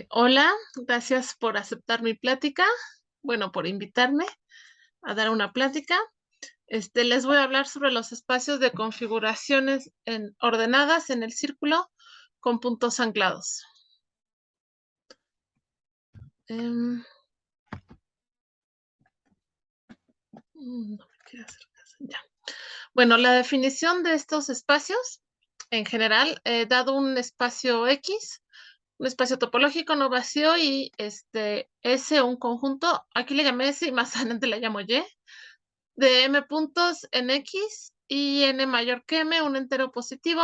Hola, gracias por aceptar mi plática. Bueno, por invitarme a dar una plática. Les voy a hablar sobre los espacios de configuraciones ordenadas en el círculo con puntos anclados. Em, no me quiere hacer caso, ya. Bueno, la definición de estos espacios, en general, dado un espacio X, un espacio topológico no vacío y S, un conjunto, aquí le llamé S y más adelante le llamo Y, de m puntos en X y n mayor que m, un entero positivo.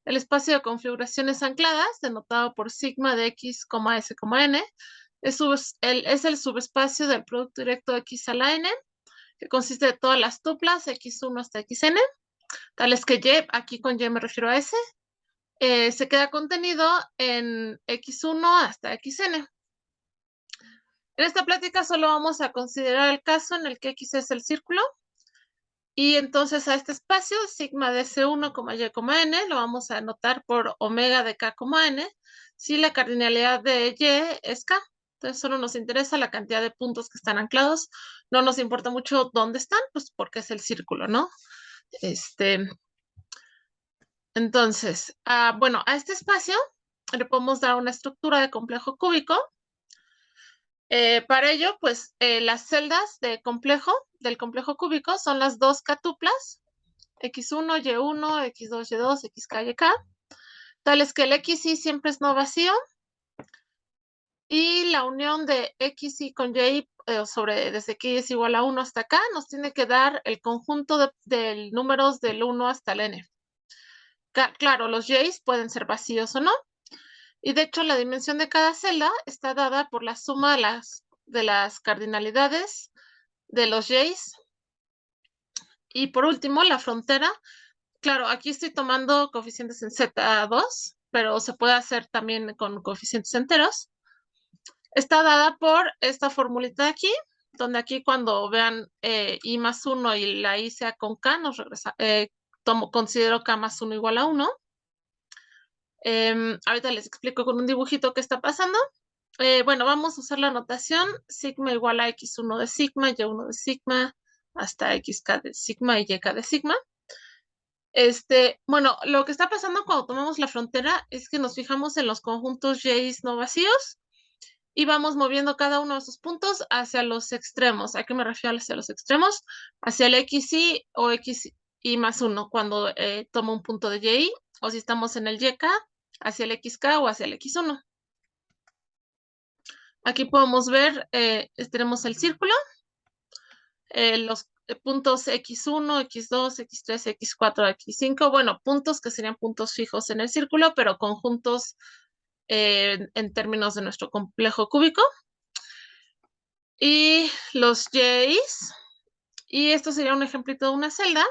El espacio de configuraciones ancladas, denotado por sigma de X, S, n, es el subespacio del producto directo de X a la n, que consiste de todas las tuplas X1 hasta Xn, tales que Y, aquí con Y me refiero a S, se queda contenido en X1 hasta Xn. En esta plática solo vamos a considerar el caso en el que X es el círculo. Y entonces a este espacio, sigma de S1, Y, N, lo vamos a anotar por omega de K, N, si la cardinalidad de Y es K. Entonces solo nos interesa la cantidad de puntos que están anclados. No nos importa mucho dónde están, pues porque es el círculo, ¿no? Este, entonces, bueno, a este espacio le podemos dar una estructura de complejo cúbico. Para ello, pues las celdas del complejo cúbico son las dos catuplas X1, Y1, X2, Y2, XK, YK, tales que el XY siempre es no vacío y la unión de XY con Y desde que Y es igual a 1 hasta acá nos tiene que dar el conjunto de números del 1 hasta el N. Claro, los Y's pueden ser vacíos o no, y de hecho la dimensión de cada celda está dada por la suma de las cardinalidades de los Y's. Y por último, la frontera. Claro, aquí estoy tomando coeficientes en Z2, pero se puede hacer también con coeficientes enteros. Está dada por esta formulita de aquí, donde aquí cuando vean I más 1 y la I sea con K, considero K más 1 igual a 1. Ahorita les explico con un dibujito qué está pasando. Bueno, vamos a usar la notación sigma igual a X1 de sigma, Y1 de sigma, hasta XK de sigma y YK de sigma. Bueno, lo que está pasando cuando tomamos la frontera es que nos fijamos en los conjuntos Y's no vacíos y vamos moviendo cada uno de esos puntos hacia los extremos. ¿A qué me refiero hacia los extremos? Hacia el XY o XY más 1 cuando tomo un punto de Y, o si estamos en el YK, hacia el XK o hacia el X1. Aquí podemos ver, tenemos el círculo, los puntos X1, X2, X3, X4, X5, bueno, puntos que serían puntos fijos en el círculo, pero conjuntos en términos de nuestro complejo cúbico. Y los Y's, y esto sería un ejemplito de una celda.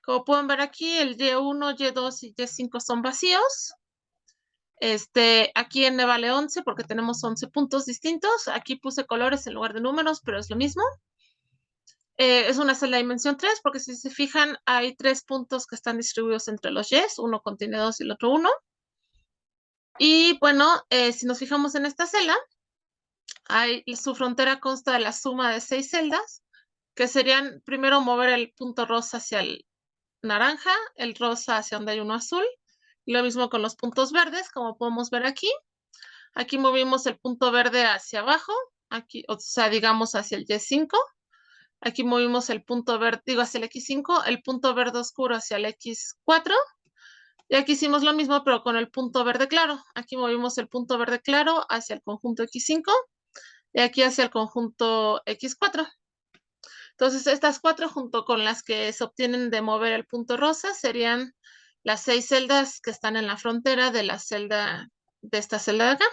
Como pueden ver aquí, el Y1, Y2 y Y5 son vacíos. Aquí n vale 11 porque tenemos 11 puntos distintos. Aquí puse colores en lugar de números, pero es lo mismo. Es una celda de dimensión 3 porque si se fijan hay 3 puntos que están distribuidos entre los Y's, uno contiene 2 y el otro 1. Y bueno, si nos fijamos en esta celda, su frontera consta de la suma de 6 celdas, que serían primero mover el punto rosa hacia el naranja, el rosa hacia donde hay uno azul, y lo mismo con los puntos verdes, como podemos ver aquí. Aquí movimos el punto verde hacia abajo, aquí, o sea, digamos hacia el Y5. Aquí movimos el punto verde, digo hacia el X5, el punto verde oscuro hacia el X4. Y aquí hicimos lo mismo, pero con el punto verde claro. Aquí movimos el punto verde claro hacia el conjunto X5 y aquí hacia el conjunto X4. Entonces, estas cuatro, junto con las que se obtienen de mover el punto rosa, serían las 6 celdas que están en la frontera de esta celda de acá.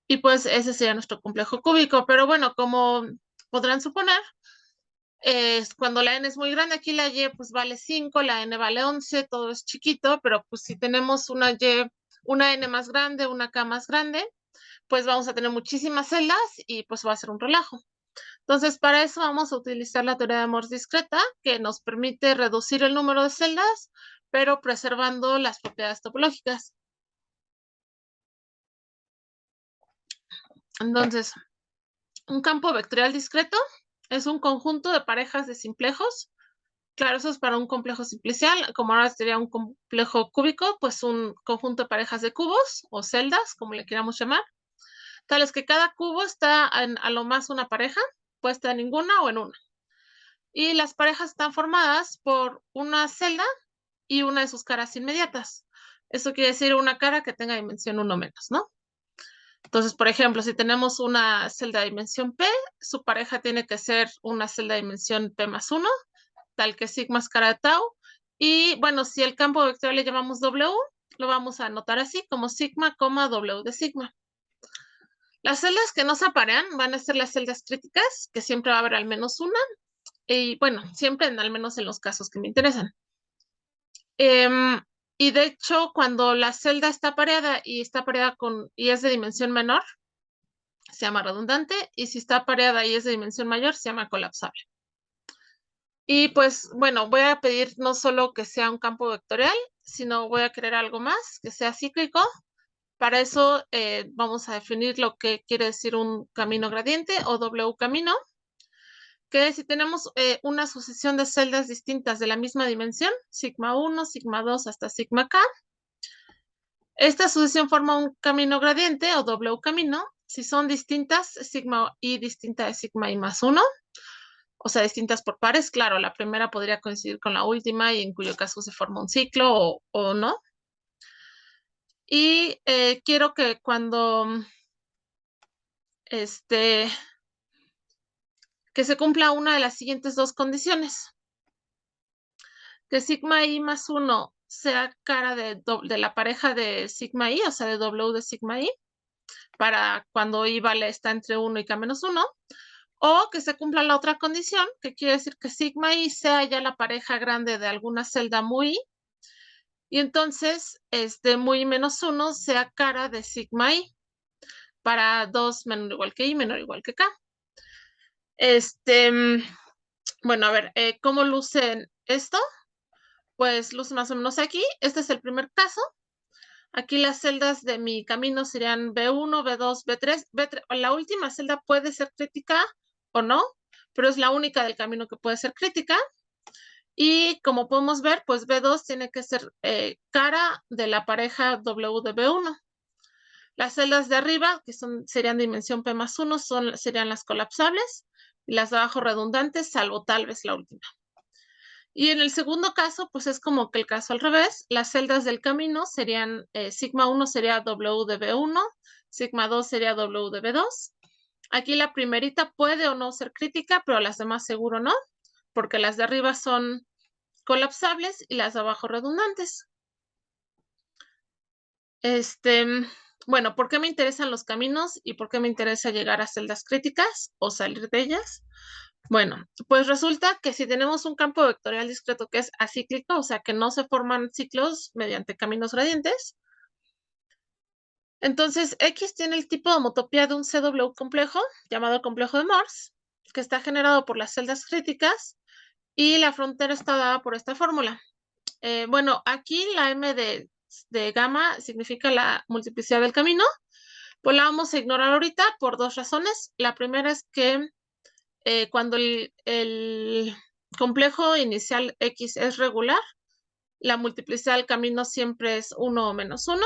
Y pues ese sería nuestro complejo cúbico. Pero bueno, como podrán suponer, cuando la n es muy grande, aquí la y pues vale 5, la n vale 11, todo es chiquito, pero pues si tenemos una n más grande, una k más grande, pues vamos a tener muchísimas celdas y pues va a ser un relajo. Entonces, para eso vamos a utilizar la teoría de Morse discreta, que nos permite reducir el número de celdas, pero preservando las propiedades topológicas. Entonces, un campo vectorial discreto es un conjunto de parejas de simplejos. Claro, eso es para un complejo simplicial. Como ahora sería un complejo cúbico, pues un conjunto de parejas de cubos o celdas, como le queramos llamar, tales que cada cubo está a lo más una pareja, puede estar en ninguna o en una. Y las parejas están formadas por una celda y una de sus caras inmediatas. Eso quiere decir una cara que tenga dimensión 1 menos, ¿no? Entonces, por ejemplo, si tenemos una celda de dimensión P, su pareja tiene que ser una celda de dimensión P más 1, tal que sigma es cara de tau. Y bueno, si el campo vectorial le llamamos W, lo vamos a anotar así como sigma, W de sigma. Las celdas que no se aparean van a ser las celdas críticas, que siempre va a haber al menos una, y bueno, siempre al menos en los casos que me interesan. Y de hecho, cuando la celda está pareada y es de dimensión menor, se llama redundante, y si está pareada y es de dimensión mayor, se llama colapsable. Y pues bueno, voy a pedir no solo que sea un campo vectorial, sino voy a querer algo más, que sea cíclico. Para eso vamos a definir lo que quiere decir un camino gradiente o W camino, que si tenemos una sucesión de celdas distintas de la misma dimensión, sigma 1, sigma 2 hasta sigma k, esta sucesión forma un camino gradiente o W camino si son distintas, sigma i distinta de sigma i más 1, o sea, distintas por pares. Claro, la primera podría coincidir con la última y en cuyo caso se forma un ciclo o no. Y quiero que cuando que se cumpla una de las siguientes dos condiciones. Que sigma i más 1 sea cara de la pareja de sigma i, o sea, de W de sigma i, para cuando i vale está entre 1 y k menos 1, o que se cumpla la otra condición, que quiere decir que sigma i sea ya la pareja grande de alguna celda muy i, y entonces muy menos 1 sea cara de sigma i, para 2 menor o igual que i, menor o igual que k. Bueno, a ver, ¿cómo luce esto? Pues luce más o menos aquí. Este es el primer caso. Aquí las celdas de mi camino serían B1, B2, B3. B3. La última celda puede ser crítica o no, pero es la única del camino que puede ser crítica. Y como podemos ver, pues B2 tiene que ser cara de la pareja W de B1. Las celdas de arriba, que serían dimensión P más 1, serían las colapsables, y las de abajo redundantes, salvo tal vez la última. Y en el segundo caso, pues es como que el caso al revés. Las celdas del camino serían, sigma 1 sería W de B1, sigma 2 sería W de B2. Aquí la primerita puede o no ser crítica, pero las demás seguro no, porque las de arriba son colapsables y las de abajo redundantes. Bueno, ¿por qué me interesan los caminos y por qué me interesa llegar a celdas críticas o salir de ellas? Bueno, pues resulta que si tenemos un campo vectorial discreto que es acíclico, o sea, que no se forman ciclos mediante caminos gradientes, entonces X tiene el tipo de homotopía de un CW complejo, llamado complejo de Morse, que está generado por las celdas críticas y la frontera está dada por esta fórmula. Bueno, aquí la M de gamma significa la multiplicidad del camino, pues la vamos a ignorar ahorita por dos razones. La primera es que cuando el complejo inicial X es regular, la multiplicidad del camino siempre es 1 o menos 1.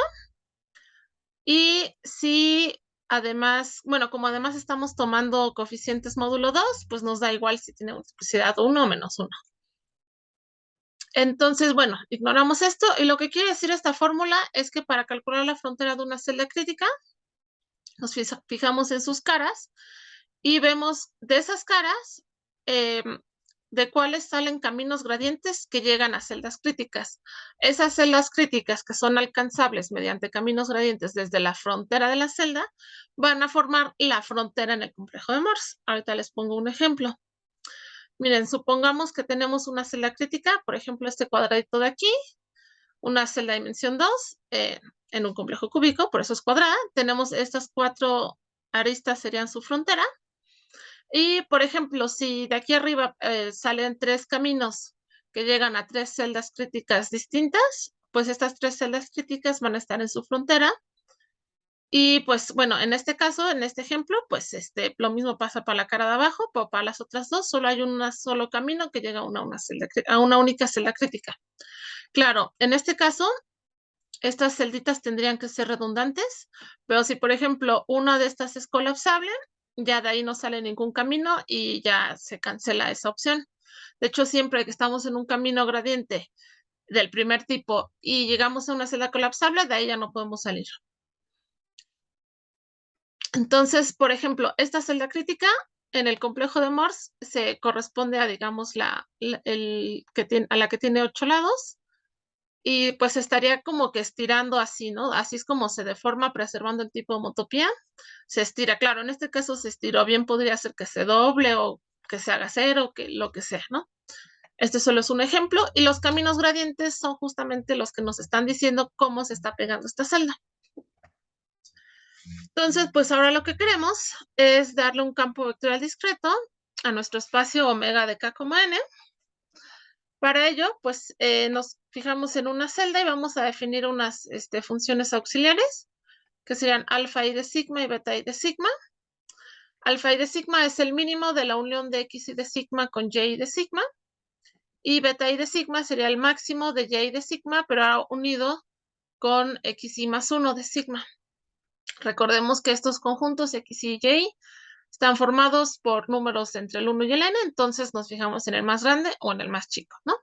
Y si además, bueno, como además estamos tomando coeficientes módulo 2, pues nos da igual si tiene multiplicidad 1 o menos 1. Entonces, bueno, ignoramos esto y lo que quiere decir esta fórmula es que para calcular la frontera de una celda crítica, nos fijamos en sus caras y vemos de esas caras de cuáles salen caminos gradientes que llegan a celdas críticas. Esas celdas críticas que son alcanzables mediante caminos gradientes desde la frontera de la celda van a formar la frontera en el complejo de Morse. Ahorita les pongo un ejemplo. Miren, supongamos que tenemos una celda crítica, por ejemplo, este cuadradito de aquí, una celda de dimensión 2 en un complejo cúbico, por eso es cuadrada. Tenemos estas 4 aristas, serían su frontera. Y, por ejemplo, si de aquí arriba salen 3 caminos que llegan a 3 celdas críticas distintas, pues estas 3 celdas críticas van a estar en su frontera. Y pues bueno, en este caso, en este ejemplo, pues lo mismo pasa para la cara de abajo, pero para las otras dos solo hay un solo camino que llega a a una única celda crítica. Claro, en este caso, estas celditas tendrían que ser redundantes, pero si por ejemplo una de estas es colapsable, ya de ahí no sale ningún camino y ya se cancela esa opción. De hecho, siempre que estamos en un camino gradiente del primer tipo y llegamos a una celda colapsable, de ahí ya no podemos salir. Entonces, por ejemplo, esta celda crítica en el complejo de Morse se corresponde a, digamos, a la que tiene 8 lados y pues estaría como que estirando así, ¿no? Así es como se deforma preservando el tipo de homotopía. Se estira, claro, en este caso se estiró, bien podría ser que se doble o que se haga cero, que lo que sea, ¿no? Este solo es un ejemplo y los caminos gradientes son justamente los que nos están diciendo cómo se está pegando esta celda. Entonces, pues ahora lo que queremos es darle un campo vectorial discreto a nuestro espacio omega de k, n. Para ello, pues nos fijamos en una celda y vamos a definir unas funciones auxiliares que serían alfa y de sigma y beta y de sigma. Alfa y de sigma es el mínimo de la unión de x y de sigma con y de sigma. Y beta y de sigma sería el máximo de y de sigma, pero ahora unido con x y más 1 de sigma. Recordemos que estos conjuntos x y y están formados por números entre el 1 y el n, entonces nos fijamos en el más grande o en el más chico, ¿no?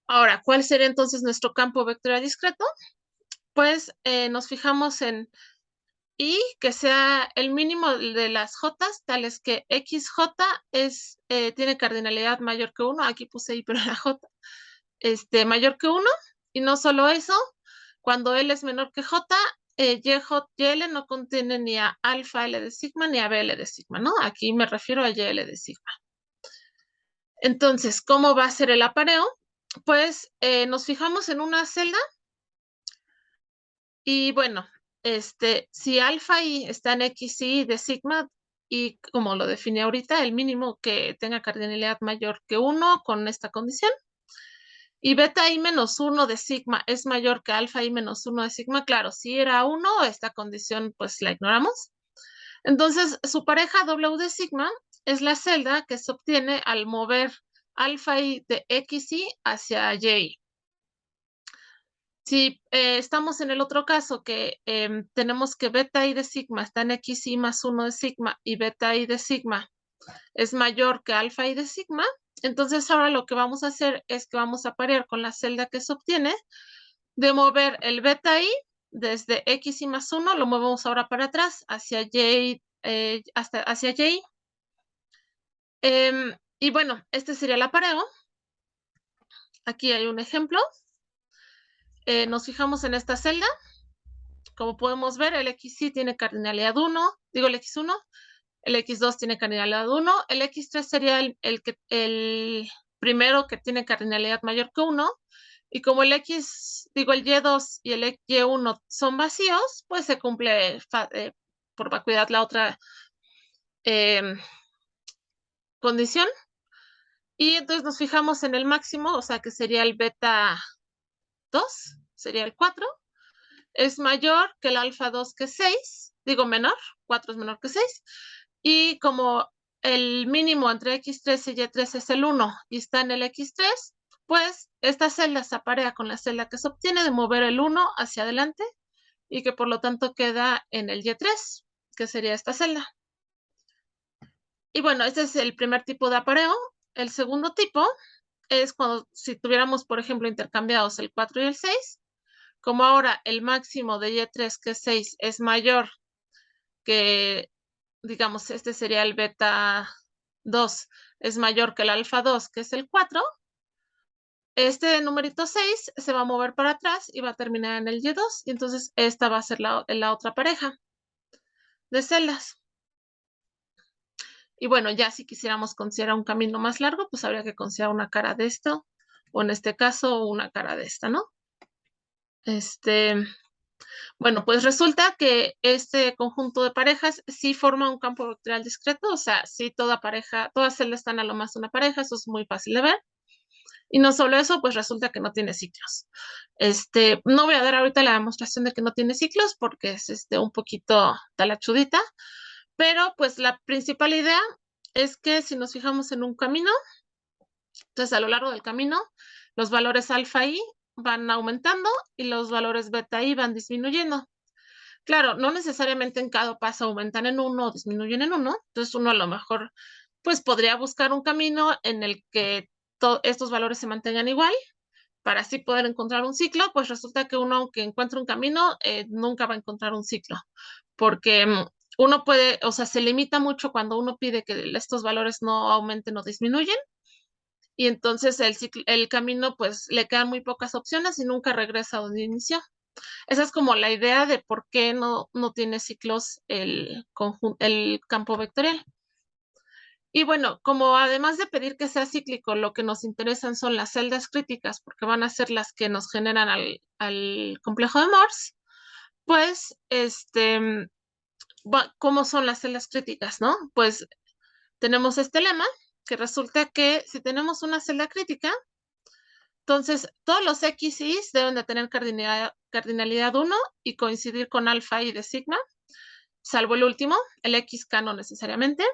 Ahora, ¿cuál sería entonces nuestro campo vectorial discreto? Pues nos fijamos en y que sea el mínimo de las j, tales que xj tiene cardinalidad mayor que 1, aquí puse i, pero la j, mayor que 1, y no solo eso, cuando L es menor que J, y L no contiene ni a alfa L de sigma ni a BL de sigma, ¿no? Aquí me refiero a YL de sigma. Entonces, ¿cómo va a ser el apareo? Pues nos fijamos en una celda y bueno, si alfa y está en X y de sigma, y como lo definí ahorita, el mínimo que tenga cardinalidad mayor que 1 con esta condición, y beta i menos 1 de sigma es mayor que alfa i menos 1 de sigma, claro, si era 1, esta condición pues la ignoramos. Entonces, su pareja W de sigma es la celda que se obtiene al mover alfa i de xi hacia y. Si estamos en el otro caso que tenemos que beta i de sigma está en xi más 1 de sigma y beta i de sigma es mayor que alfa i de sigma, entonces ahora lo que vamos a hacer es que vamos a parear con la celda que se obtiene de mover el beta i desde x y más 1, lo movemos ahora para atrás hacia y, hacia y. Y bueno, este sería el apareo. Aquí hay un ejemplo. Nos fijamos en esta celda. Como podemos ver, el xy tiene cardinalidad 1, digo el x1, el x2 tiene cardinalidad 1, el x3 sería el primero que tiene cardinalidad mayor que 1, y como el y2 y el y1 son vacíos, pues se cumple por vacuidad la otra condición. Y entonces nos fijamos en el máximo, o sea que sería el beta 2, sería el 4, es mayor que el alfa 2 que es 6, digo menor, 4 es menor que 6, y como el mínimo entre x3 y y3 es el 1 y está en el x3, pues esta celda se aparea con la celda que se obtiene de mover el 1 hacia adelante y que por lo tanto queda en el y3, que sería esta celda. Y bueno, este es el primer tipo de apareo. El segundo tipo es cuando si tuviéramos, por ejemplo, intercambiados el 4 y el 6, como ahora el máximo de y3, que es 6, es mayor que, digamos, este sería el beta 2, es mayor que el alfa 2, que es el 4, este numerito 6 se va a mover para atrás y va a terminar en el y2, y entonces esta va a ser la otra pareja de celdas. Y bueno, ya si quisiéramos considerar un camino más largo, pues habría que considerar una cara de esto, o en este caso, una cara de esta, ¿no? Bueno, pues resulta que este conjunto de parejas sí forma un campo vectorial discreto, o sea, sí toda pareja, todas celdas están a lo más una pareja, eso es muy fácil de ver. Y no solo eso, pues resulta que no tiene ciclos. No voy a dar ahorita la demostración de que no tiene ciclos porque es un poquito talachudita, pero pues la principal idea es que si nos fijamos en un camino, entonces a lo largo del camino, los valores alfa i van aumentando y los valores beta i van disminuyendo. Claro, no necesariamente en cada paso aumentan en uno o disminuyen en uno, entonces uno a lo mejor pues podría buscar un camino en el que estos valores se mantengan igual para así poder encontrar un ciclo, pues resulta que uno, aunque encuentre un camino, nunca va a encontrar un ciclo, porque uno puede, o sea, se limita mucho cuando uno pide que estos valores no aumenten o disminuyen, y entonces el camino, pues le quedan muy pocas opciones y nunca regresa a donde inició. Esa es como la idea de por qué no tiene ciclos el campo vectorial. Y bueno, como además de pedir que sea cíclico, lo que nos interesan son las celdas críticas, porque van a ser las que nos generan al complejo de Morse, pues, ¿cómo son las celdas críticas, no? Pues tenemos este lema, que resulta que si tenemos una celda crítica, entonces todos los X y Y deben de tener cardinalidad 1 y coincidir con alfa y de sigma, salvo el último, el XK no necesariamente.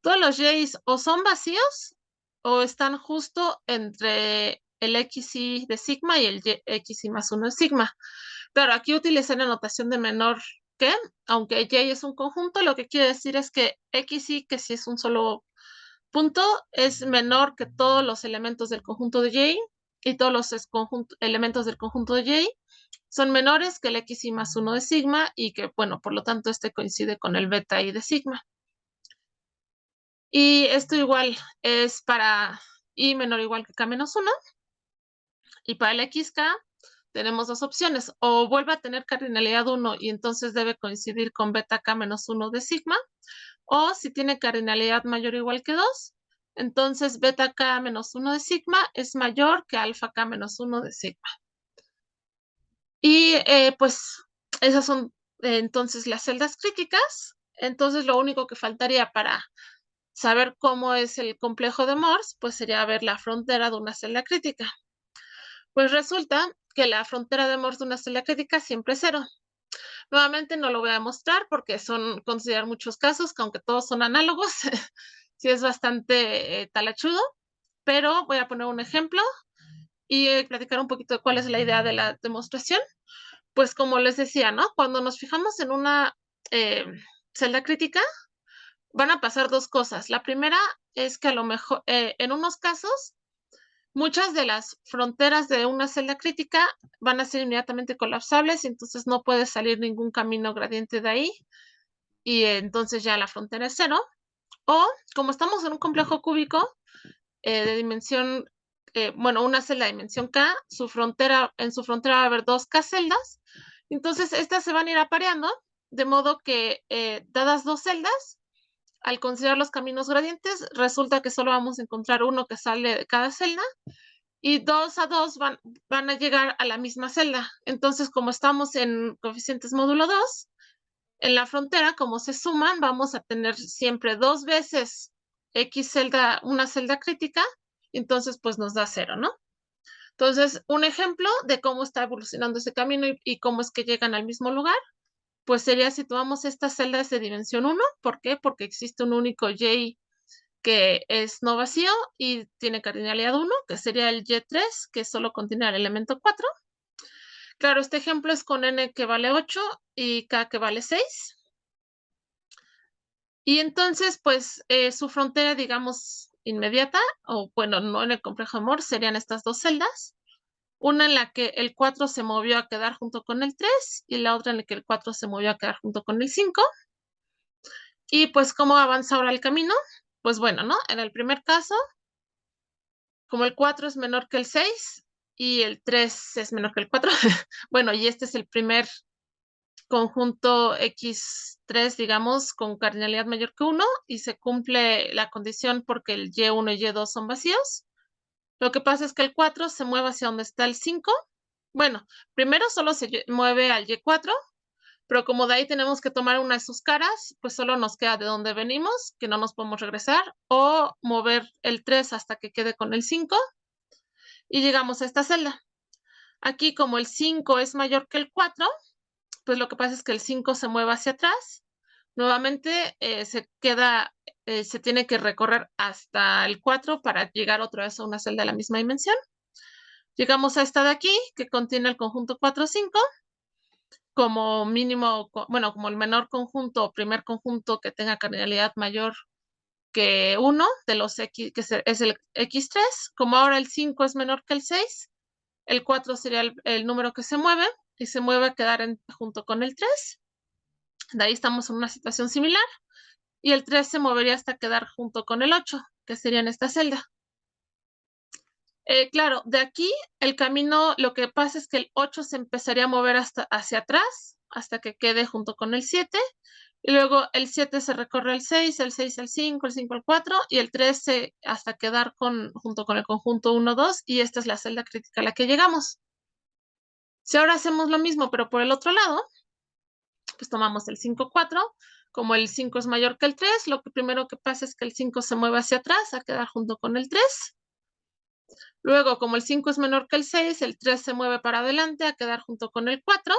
Todos los J's o son vacíos o están justo entre el XY de sigma y el XY más 1 de sigma. Claro, aquí utilicé la notación de menor que, aunque J es un conjunto, lo que quiere decir es que XY, que si es un solo punto, es menor que todos los elementos del conjunto de J y todos los elementos del conjunto de J son menores que el XY más 1 de sigma y que, bueno, por lo tanto, este coincide con el beta I de sigma. Y esto igual es para i menor o igual que k menos 1. Y para el xk tenemos dos opciones. O vuelve a tener cardinalidad 1 y entonces debe coincidir con beta k menos 1 de sigma. O si tiene cardinalidad mayor o igual que 2, entonces beta k menos 1 de sigma es mayor que alfa k menos 1 de sigma. Y pues esas son entonces las celdas críticas. Entonces lo único que faltaría para saber cómo es el complejo de Morse, pues sería ver la frontera de una celda crítica. Pues resulta que la frontera de Morse de una celda crítica siempre es 0. Nuevamente no lo voy a mostrar porque son considerar muchos casos, que aunque todos son análogos, sí es bastante talachudo, pero voy a poner un ejemplo y platicar un poquito de cuál es la idea de la demostración. Pues como les decía, ¿no? Cuando nos fijamos en una celda crítica, van a pasar dos cosas. La primera es que a lo mejor en unos casos muchas de las fronteras de una celda crítica van a ser inmediatamente colapsables y entonces no puede salir ningún camino gradiente de ahí y entonces ya la frontera es 0. O como estamos en un complejo cúbico de dimensión, bueno, una celda de dimensión k, en su frontera va a haber dos k celdas, entonces estas se van a ir apareando de modo que dadas dos celdas, al considerar los caminos gradientes, resulta que solo vamos a encontrar uno que sale de cada celda y 2 a 2 van a llegar a la misma celda. Entonces, como estamos en coeficientes módulo 2, en la frontera, como se suman, vamos a tener siempre dos veces X celda, una celda crítica, entonces pues nos da 0, ¿no? Entonces, un ejemplo de cómo está evolucionando ese camino y cómo es que llegan al mismo lugar, pues sería si tomamos estas celdas de dimensión 1, ¿por qué? Porque existe un único Y que es no vacío y tiene cardinalidad 1, que sería el Y3, que solo contiene el elemento 4. Claro, este ejemplo es con n que vale 8 y k que vale 6. Y entonces, pues, su frontera, digamos, inmediata, o bueno, no en el complejo de Morse, serían estas dos celdas. Una en la que el 4 se movió a quedar junto con el 3 y la otra en la que el 4 se movió a quedar junto con el 5. Y pues, ¿cómo avanza ahora el camino? Pues bueno, ¿no? En el primer caso, como el 4 es menor que el 6 y el 3 es menor que el 4, bueno, y este es el primer conjunto X3, digamos, con cardinalidad mayor que 1 y se cumple la condición porque el Y1 y Y2 son vacíos. Lo que pasa es que el 4 se mueve hacia donde está el 5. Bueno, primero solo se mueve al Y4, pero como de ahí tenemos que tomar una de sus caras, pues solo nos queda de donde venimos, que no nos podemos regresar, o mover el 3 hasta que quede con el 5. y llegamos a esta celda. Aquí, como el 5 es mayor que el 4, pues lo que pasa es que el 5 se mueve hacia atrás. Nuevamente se tiene que recorrer hasta el 4 para llegar otra vez a una celda de la misma dimensión. Llegamos a esta de aquí, que contiene el conjunto 4, 5, como mínimo, bueno, como el menor conjunto o primer conjunto que tenga cardinalidad mayor que 1 de los X, que es el X3. Como ahora el 5 es menor que el 6, el 4 sería el número que se mueve y se mueve a quedar junto con el 3. De ahí estamos en una situación similar. Y el 3 se movería hasta quedar junto con el 8, que sería en esta celda. Claro, de aquí el camino, lo que pasa es que el 8 se empezaría a mover hacia atrás, hasta que quede junto con el 7, y luego el 7 se recorre el 6 al 5, el 5 al 4, y el 3 hasta quedar junto con el conjunto 1, 2, y esta es la celda crítica a la que llegamos. Si ahora hacemos lo mismo, pero por el otro lado, pues tomamos el 5, 4, como el 5 es mayor que el 3, lo que primero que pasa es que el 5 se mueve hacia atrás a quedar junto con el 3. Luego, como el 5 es menor que el 6, el 3 se mueve para adelante a quedar junto con el 4.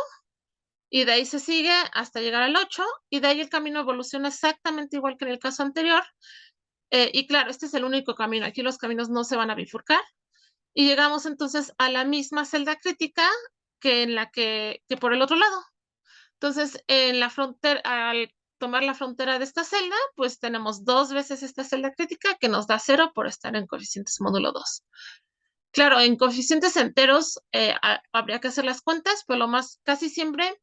Y de ahí se sigue hasta llegar al 8. Y de ahí el camino evoluciona exactamente igual que en el caso anterior. Y claro, este es el único camino. Aquí los caminos no se van a bifurcar. Y llegamos entonces a la misma celda crítica que por el otro lado. Entonces, en la frontera, al tomar la frontera de esta celda, pues tenemos 2 veces esta celda crítica que nos da 0 por estar en coeficientes módulo 2. Claro, en coeficientes enteros habría que hacer las cuentas, pero casi siempre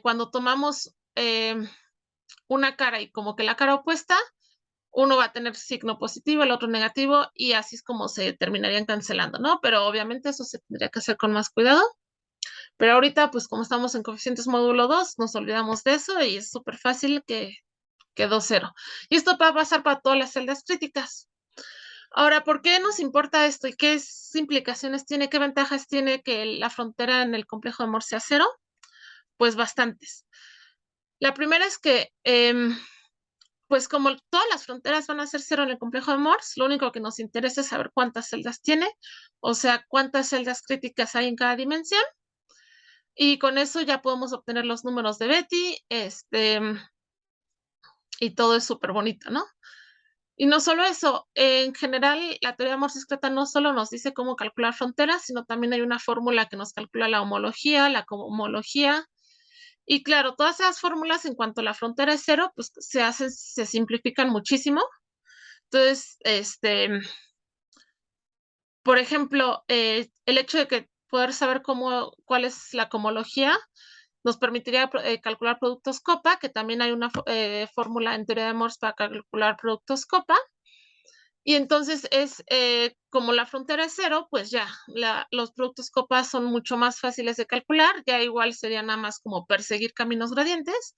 cuando tomamos una cara y como que la cara opuesta, uno va a tener signo positivo, el otro negativo, y así es como se terminarían cancelando, ¿no? Pero obviamente eso se tendría que hacer con más cuidado. Pero ahorita, pues como estamos en coeficientes módulo 2, nos olvidamos de eso y es súper fácil que quedó 0. Y esto va a pasar para todas las celdas críticas. Ahora, ¿por qué nos importa esto y qué implicaciones tiene, qué ventajas tiene que la frontera en el complejo de Morse sea 0? Pues bastantes. La primera es que, pues como todas las fronteras van a ser 0 en el complejo de Morse, lo único que nos interesa es saber cuántas celdas tiene, o sea, cuántas celdas críticas hay en cada dimensión. Y con eso ya podemos obtener los números de Betti, y todo es súper bonito, ¿no? Y no solo eso, en general, la teoría de Morse discreta no solo nos dice cómo calcular fronteras, sino también hay una fórmula que nos calcula la homología, la cohomología. Y claro, todas esas fórmulas, en cuanto la frontera es 0, pues se simplifican muchísimo. Entonces, por ejemplo, el hecho de que poder saber cuál es la cohomología nos permitiría calcular productos COPA, que también hay una fórmula en teoría de Morse para calcular productos COPA. Y entonces como la frontera es 0, pues ya los productos COPA son mucho más fáciles de calcular, ya igual sería nada más como perseguir caminos gradientes.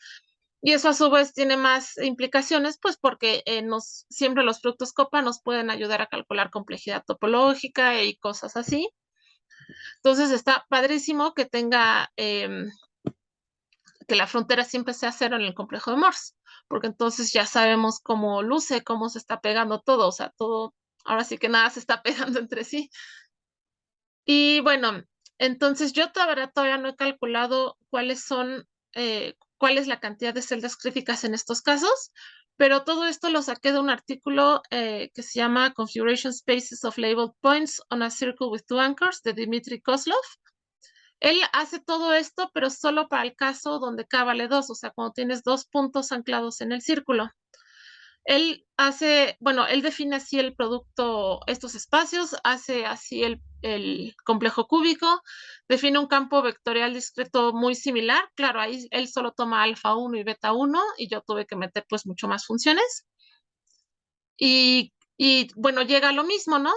Y eso a su vez tiene más implicaciones, pues porque siempre los productos COPA nos pueden ayudar a calcular complejidad topológica y cosas así. Entonces está padrísimo que que la frontera siempre sea 0 en el complejo de Morse, porque entonces ya sabemos cómo luce, cómo se está pegando todo, o sea, todo, ahora sí que nada se está pegando entre sí. Y bueno, entonces yo todavía no he calculado cuál es la cantidad de celdas críticas en estos casos, pero todo esto lo saqué de un artículo que se llama Configuration Spaces of Labeled Points on a Circle with Two Anchors de Dmitry Kozlov. Él hace todo esto, pero solo para el caso donde K vale 2, o sea, cuando tienes 2 puntos anclados en el círculo. Él define así el producto, estos espacios, hace así el complejo cúbico, define un campo vectorial discreto muy similar. Claro, ahí él solo toma alfa 1 y beta 1 y yo tuve que meter pues mucho más funciones. Y bueno, llega a lo mismo, ¿no?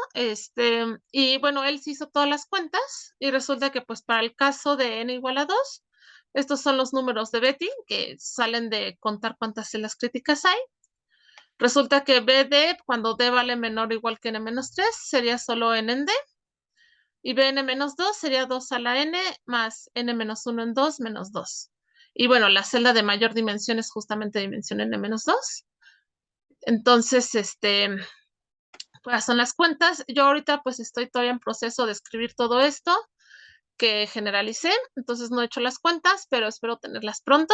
Y bueno, él se hizo todas las cuentas y resulta que pues para el caso de n igual a 2, estos son los números de Betti que salen de contar cuántas celdas críticas hay. Resulta que BD, cuando D vale menor o igual que n-3, sería solo n en D. Y Bn-2 sería 2 a la n más n-1 en 2 menos 2. Y bueno, la celda de mayor dimensión es justamente dimensión n-2. Entonces, pues son las cuentas. Yo ahorita pues estoy todavía en proceso de escribir todo esto que generalicé, entonces no he hecho las cuentas, pero espero tenerlas pronto.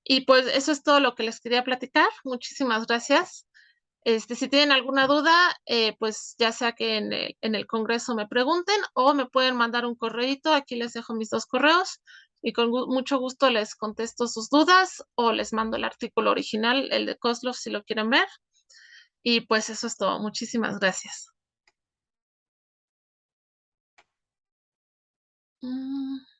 Y pues eso es todo lo que les quería platicar. Muchísimas gracias. Si tienen alguna duda, pues ya sea que en el Congreso me pregunten o me pueden mandar un correíto. Aquí les dejo mis dos correos y con mucho gusto les contesto sus dudas o les mando el artículo original, el de Kozlov, si lo quieren ver. Y pues eso es todo. Muchísimas gracias. Mm.